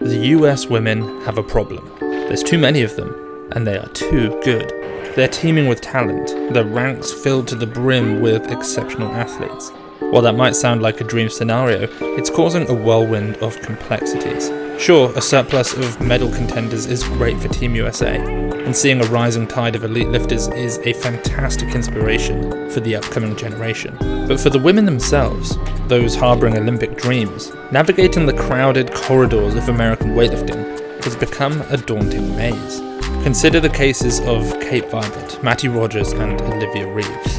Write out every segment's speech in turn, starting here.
The US women have a problem. There's too many of them, and they are too good. They're teeming with talent, their ranks filled to the brim with exceptional athletes. While that might sound like a dream scenario, it's causing a whirlwind of complexities. Sure, a surplus of medal contenders is great for Team USA, and seeing a rising tide of elite lifters is a fantastic inspiration for the upcoming generation. But for the women themselves, those harbouring Olympic dreams, navigating the crowded corridors of American weightlifting has become a daunting maze. Consider the cases of Kate Vibert, Mattie Rogers and Olivia Reeves.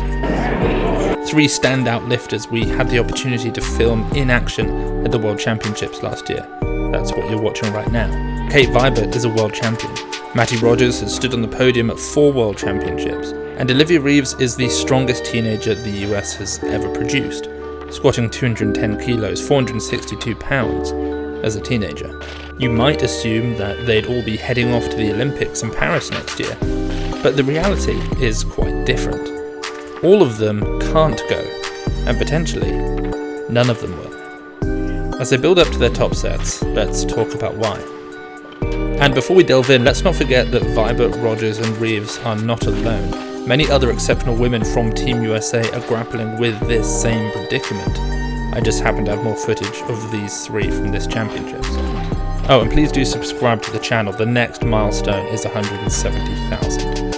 Three standout lifters we had the opportunity to film in action at the World Championships last year. That's what you're watching right now. Kate Vibert is a world champion. Mattie Rogers has stood on the podium at 4 World Championships. And Olivia Reeves is the strongest teenager the US has ever produced, squatting 210 kilos, 462 pounds, as a teenager. You might assume that they'd all be heading off to the Olympics in Paris next year, but the reality is quite different. All of them can't go, and potentially, none of them will. As they build up to their top sets, let's talk about why. And before we delve in, let's not forget that Vibert, Rogers and Reeves are not alone. Many other exceptional women from Team USA are grappling with this same predicament. I just happen to have more footage of these three from this championships. Oh, and please do subscribe to the channel. The next milestone is 170,000.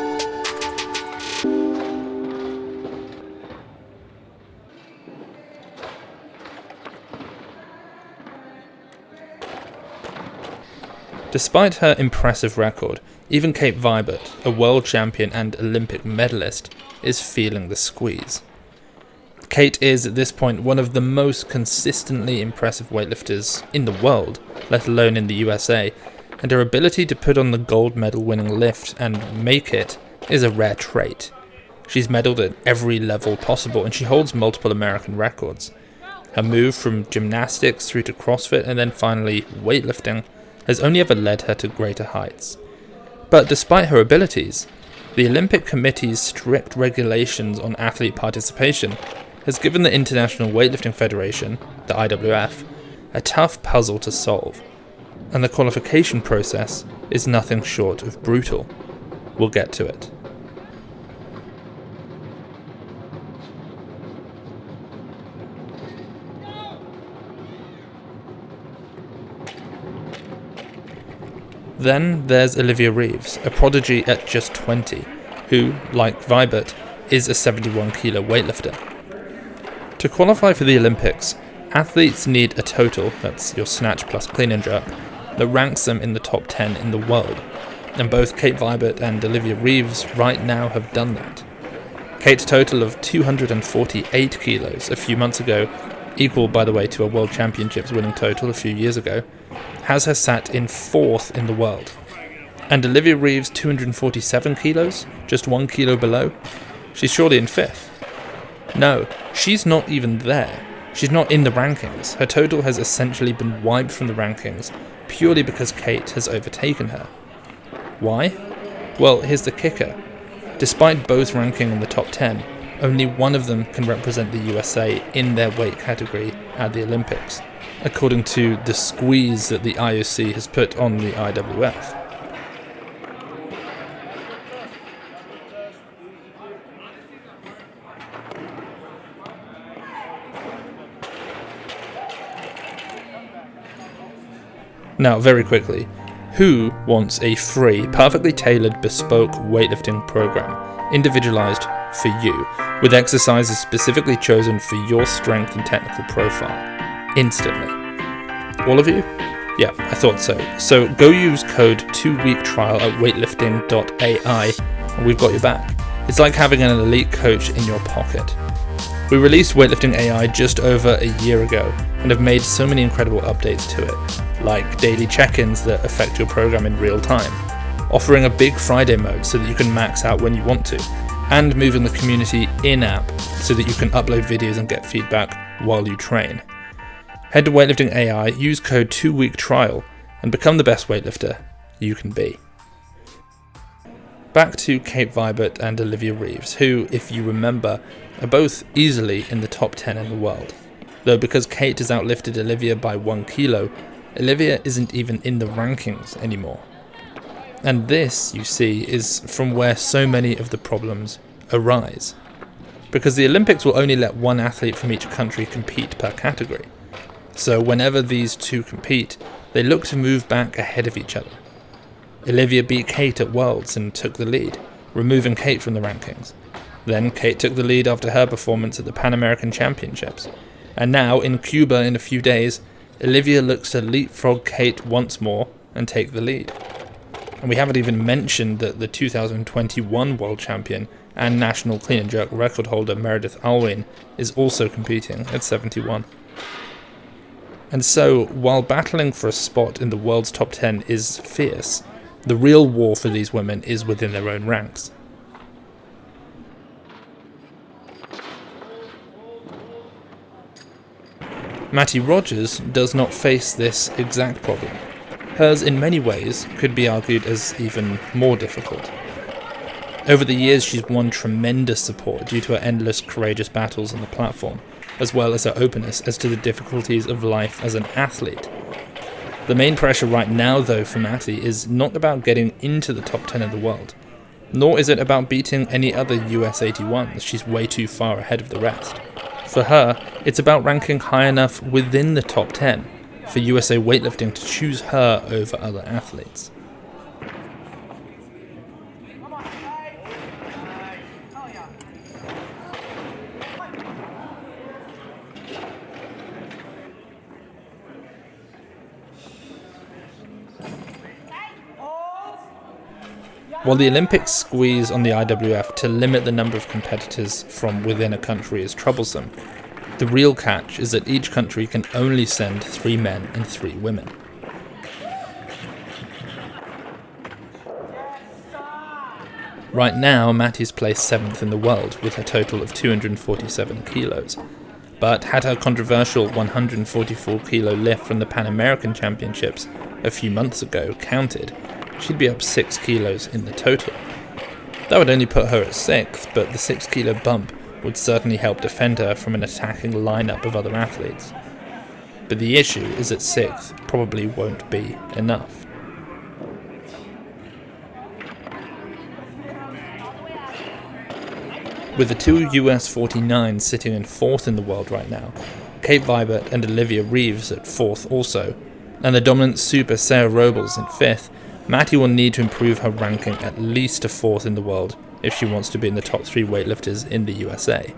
Despite her impressive record, even Kate Vibert, a world champion and Olympic medalist, is feeling the squeeze. Kate is, at this point, one of the most consistently impressive weightlifters in the world, let alone in the USA, and her ability to put on the gold medal winning lift and make it is a rare trait. She's medaled at every level possible, and she holds multiple American records. Her move from gymnastics through to CrossFit and then finally weightlifting has only ever led her to greater heights. But despite her abilities, the Olympic Committee's strict regulations on athlete participation has given the International Weightlifting Federation, the IWF, a tough puzzle to solve, and the qualification process is nothing short of brutal. We'll get to it. Then there's Olivia Reeves, a prodigy at just 20, who, like Vibert, is a 71 kilo weightlifter. To qualify for the Olympics, athletes need a total, that's your snatch plus clean and jerk, that ranks them in the top 10 in the world, and both Kate Vibert and Olivia Reeves right now have done that. Kate's total of 248 kilos a few months ago, equal by the way to a World Championships winning total a few years ago, has her sat in 4th in the world. And Olivia Reeves' 247 kilos, just 1 kilo below, she's surely in 5th. No, she's not even there. She's not in the rankings. Her total has essentially been wiped from the rankings, purely because Kate has overtaken her. Why? Well, here's the kicker. Despite both ranking in the top 10, only one of them can represent the USA in their weight category at the Olympics, according to the squeeze that the IOC has put on the IWF. Now, very quickly, who wants a free, perfectly tailored, bespoke weightlifting program, individualized for you, with exercises specifically chosen for your strength and technical profile, instantly? All of you? Yeah, I thought so. So go use code 2weektrial at weightlifting.ai and we've got your back. It's like having an elite coach in your pocket. We released Weightlifting AI just over a year ago and have made so many incredible updates to it, like daily check-ins that affect your program in real time, offering a Big Friday mode so that you can max out when you want to, and moving the community in-app so that you can upload videos and get feedback while you train. Head to Weightlifting AI, use code 2weektrial, and become the best weightlifter you can be. Back to Kate Vibert and Olivia Reeves, who, if you remember, are both easily in the top 10 in the world. Though because Kate has outlifted Olivia by 1 kilo, Olivia isn't even in the rankings anymore. And this, you see, is from where so many of the problems arise. Because the Olympics will only let one athlete from each country compete per category. So whenever these two compete, they look to move back ahead of each other. Olivia beat Kate at Worlds and took the lead, removing Kate from the rankings. Then Kate took the lead after her performance at the Pan American Championships. And now, in Cuba in a few days, Olivia looks to leapfrog Kate once more and take the lead. And we haven't even mentioned that the 2021 world champion and national clean and jerk record holder Meredith Alwyn is also competing at 71. And so, while battling for a spot in the world's top 10 is fierce, the real war for these women is within their own ranks. Mattie Rogers does not face this exact problem. Hers, in many ways, could be argued as even more difficult. Over the years, she's won tremendous support due to her endless courageous battles on the platform, as well as her openness as to the difficulties of life as an athlete. The main pressure right now, though, for Mattie is not about getting into the top 10 of the world, nor is it about beating any other US 81s. She's way too far ahead of the rest. For her, it's about ranking high enough within the top 10 for USA Weightlifting to choose her over other athletes. While the Olympics squeeze on the IWF to limit the number of competitors from within a country is troublesome, the real catch is that each country can only send 3 men and 3 women. Right now, Mattie's placed 7th in the world with a total of 247 kilos, but had her controversial 144 kilo lift from the Pan American Championships a few months ago counted, she'd be up 6 kilos in the total. That would only put her at 6th, but the 6 kilo bump would certainly help defend her from an attacking lineup of other athletes. But the issue is that 6th probably won't be enough. With the two US 49s sitting in 4th in the world right now, Kate Vibert and Olivia Reeves at 4th also, and the dominant super Sarah Robles in 5th, Mattie will need to improve her ranking at least to 4th in the world if she wants to be in the top 3 weightlifters in the USA.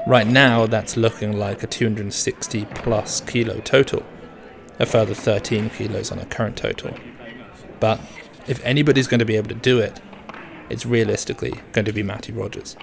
Right now, that's looking like a 260 plus kilo total, a further 13 kilos on her current total. But if anybody's going to be able to do it, it's realistically going to be Mattie Rogers.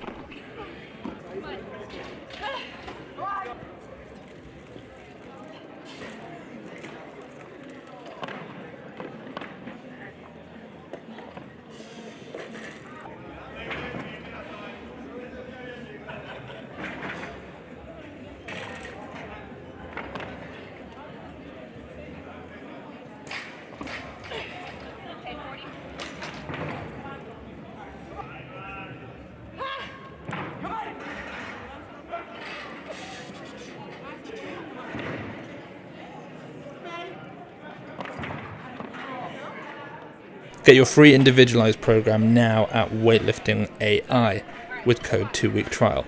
Get your free individualized program now at Weightlifting AI with code 2weektrial.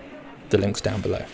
The link's down below.